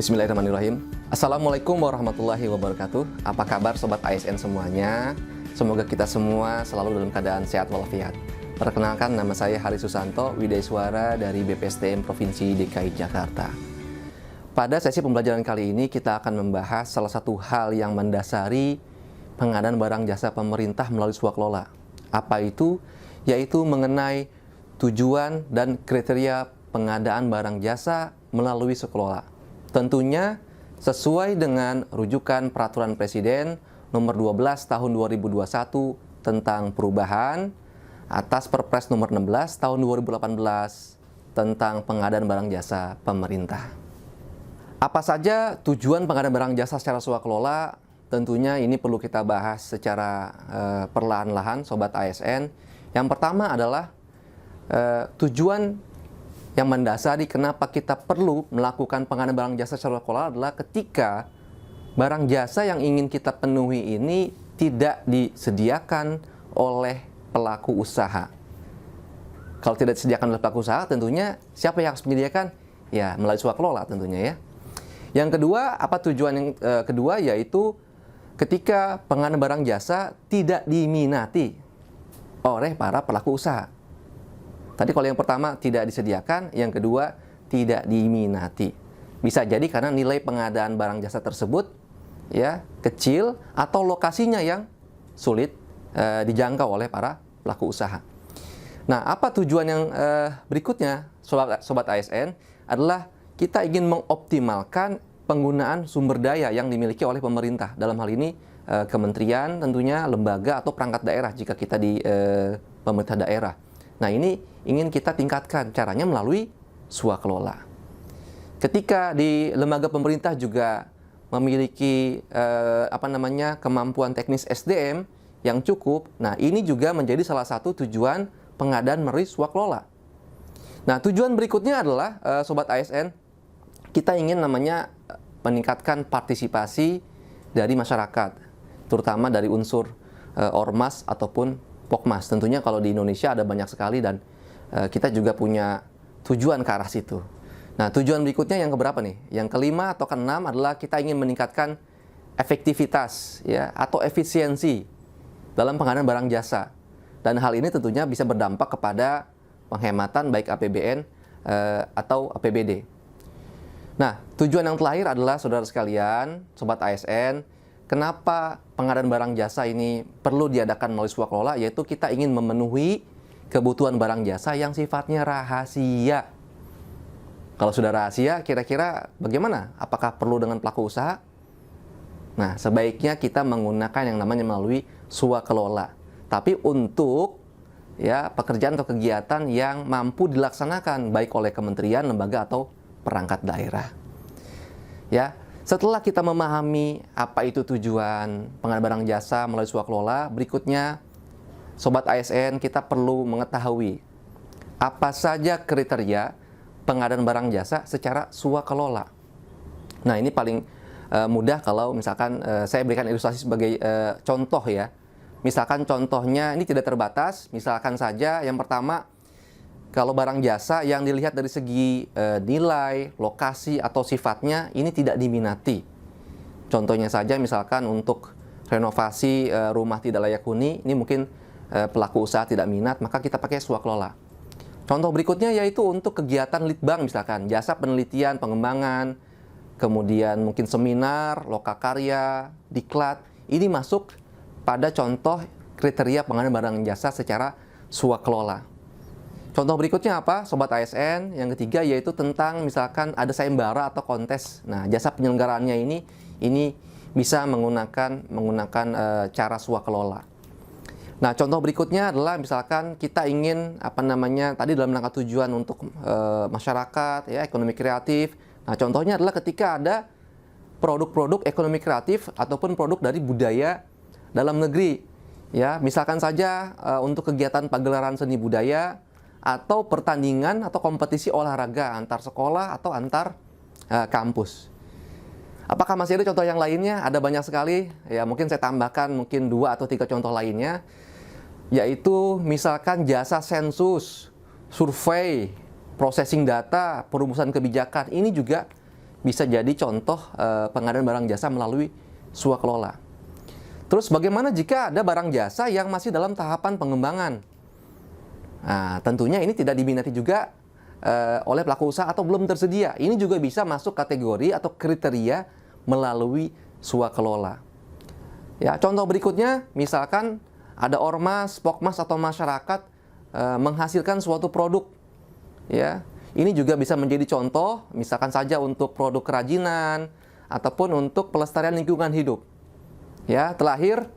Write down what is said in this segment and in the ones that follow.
Bismillahirrahmanirrahim. Assalamualaikum warahmatullahi wabarakatuh. Apa kabar Sobat ASN semuanya? Semoga kita semua selalu dalam keadaan sehat walafiat. Perkenalkan, nama saya Hari Susanto, Widaiswara dari BPSDM Provinsi DKI Jakarta. Pada sesi pembelajaran kali ini kita akan membahas salah satu hal yang mendasari pengadaan barang jasa pemerintah melalui swakelola. Apa itu? Yaitu mengenai tujuan dan kriteria pengadaan barang jasa melalui swakelola. Tentunya sesuai dengan rujukan Peraturan Presiden Nomor 12 Tahun 2021 tentang perubahan atas Perpres Nomor 16 Tahun 2018 tentang pengadaan barang jasa pemerintah. Apa saja tujuan pengadaan barang jasa secara swakelola? Tentunya ini perlu kita bahas secara perlahan-lahan, Sobat ASN. Yang pertama adalah tujuan yang mendasari kenapa kita perlu melakukan pengadaan barang jasa secara swakelola adalah ketika barang jasa yang ingin kita penuhi ini tidak disediakan oleh pelaku usaha. Kalau tidak disediakan oleh pelaku usaha, tentunya siapa yang harus menyediakan? Ya, melalui swakelola tentunya ya. Yang kedua, apa tujuan yang kedua? Yaitu ketika pengadaan barang jasa tidak diminati oleh para pelaku usaha. Tadi kalau yang pertama tidak disediakan, yang kedua tidak diminati. Bisa jadi karena nilai pengadaan barang jasa tersebut ya kecil atau lokasinya yang sulit dijangkau oleh para pelaku usaha. Nah, apa tujuan yang berikutnya, Sobat ASN, adalah kita ingin mengoptimalkan penggunaan sumber daya yang dimiliki oleh pemerintah. Dalam hal ini kementerian, tentunya lembaga atau perangkat daerah jika kita di pemerintah daerah. Nah, ini ingin kita tingkatkan, caranya melalui swakelola. Ketika di lembaga pemerintah juga memiliki kemampuan teknis SDM yang cukup, nah ini juga menjadi salah satu tujuan pengadaan melalui swakelola. Nah, tujuan berikutnya adalah Sobat ASN, kita ingin meningkatkan partisipasi dari masyarakat, terutama dari unsur ormas ataupun Pokmas. Tentunya kalau di Indonesia ada banyak sekali dan kita juga punya tujuan ke arah situ. Nah, tujuan berikutnya yang keberapa nih? Yang kelima atau keenam adalah kita ingin meningkatkan efektivitas ya atau efisiensi dalam pengadaan barang jasa. Dan hal ini tentunya bisa berdampak kepada penghematan baik APBN atau APBD. Nah, tujuan yang terakhir adalah saudara sekalian, Sobat ASN, kenapa pengadaan barang jasa ini perlu diadakan melalui swakelola, yaitu kita ingin memenuhi kebutuhan barang jasa yang sifatnya rahasia. Kalau sudah rahasia, kira-kira bagaimana? Apakah perlu dengan pelaku usaha? Nah, sebaiknya kita menggunakan yang namanya melalui swakelola. Tapi untuk ya pekerjaan atau kegiatan yang mampu dilaksanakan baik oleh kementerian, lembaga atau perangkat daerah. Ya. Setelah kita memahami apa itu tujuan pengadaan barang jasa melalui swakelola, berikutnya Sobat ASN kita perlu mengetahui apa saja kriteria pengadaan barang jasa secara swakelola. Nah, ini paling mudah kalau misalkan saya berikan ilustrasi sebagai contoh ya. Misalkan contohnya ini tidak terbatas, misalkan saja yang pertama, kalau barang jasa yang dilihat dari segi nilai, lokasi, atau sifatnya ini tidak diminati. Contohnya saja misalkan untuk renovasi rumah tidak layak huni, ini mungkin pelaku usaha tidak minat, maka kita pakai swakelola. Contoh berikutnya yaitu untuk kegiatan litbang misalkan, jasa penelitian, pengembangan, kemudian mungkin seminar, lokakarya, diklat, ini masuk pada contoh kriteria pengadaan barang jasa secara swakelola. Contoh berikutnya apa, Sobat ASN? Yang ketiga yaitu tentang misalkan ada sayembara atau kontes. Nah, jasa penyelenggaraannya ini bisa menggunakan cara swakelola. Nah, contoh berikutnya adalah misalkan kita ingin tadi dalam rangka tujuan untuk masyarakat ya, ekonomi kreatif. Nah, contohnya adalah ketika ada produk-produk ekonomi kreatif ataupun produk dari budaya dalam negeri. Ya, misalkan saja untuk kegiatan pagelaran seni budaya atau pertandingan atau kompetisi olahraga antar sekolah atau antar kampus. Apakah masih ada contoh yang lainnya? Ada banyak sekali. Ya, mungkin saya tambahkan mungkin 2 atau 3 contoh lainnya, yaitu misalkan jasa sensus, survei, processing data, perumusan kebijakan. Ini juga bisa jadi contoh pengadaan barang jasa melalui swakelola. Terus bagaimana jika ada barang jasa yang masih dalam tahapan pengembangan? Nah, tentunya ini tidak diminati juga oleh pelaku usaha atau belum tersedia. Ini juga bisa masuk kategori atau kriteria melalui swakelola. Ya, contoh berikutnya, misalkan ada ormas, pokmas atau masyarakat menghasilkan suatu produk. Ya, ini juga bisa menjadi contoh, misalkan saja untuk produk kerajinan ataupun untuk pelestarian lingkungan hidup. Ya, terakhir,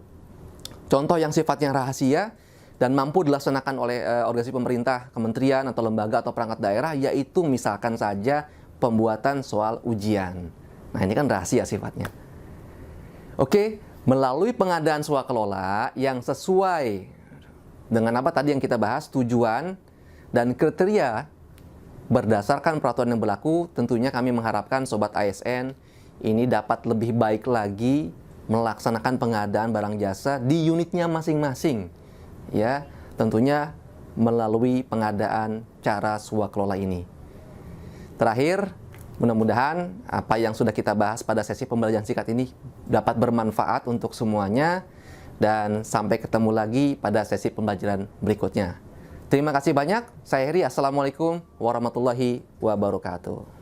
contoh yang sifatnya rahasia dan mampu dilaksanakan oleh organisasi pemerintah, kementerian atau lembaga atau perangkat daerah, yaitu misalkan saja pembuatan soal ujian. Nah, ini kan rahasia sifatnya. Oke, melalui pengadaan swakelola yang sesuai dengan apa tadi yang kita bahas, tujuan dan kriteria berdasarkan peraturan yang berlaku, tentunya kami mengharapkan Sobat ASN ini dapat lebih baik lagi melaksanakan pengadaan barang jasa di unitnya masing-masing. Ya, tentunya melalui pengadaan cara swakelola ini. Terakhir, mudah-mudahan apa yang sudah kita bahas pada sesi pembelajaran singkat ini dapat bermanfaat untuk semuanya, dan sampai ketemu lagi pada sesi pembelajaran berikutnya. Terima kasih banyak. Saya Heri. Assalamualaikum warahmatullahi wabarakatuh.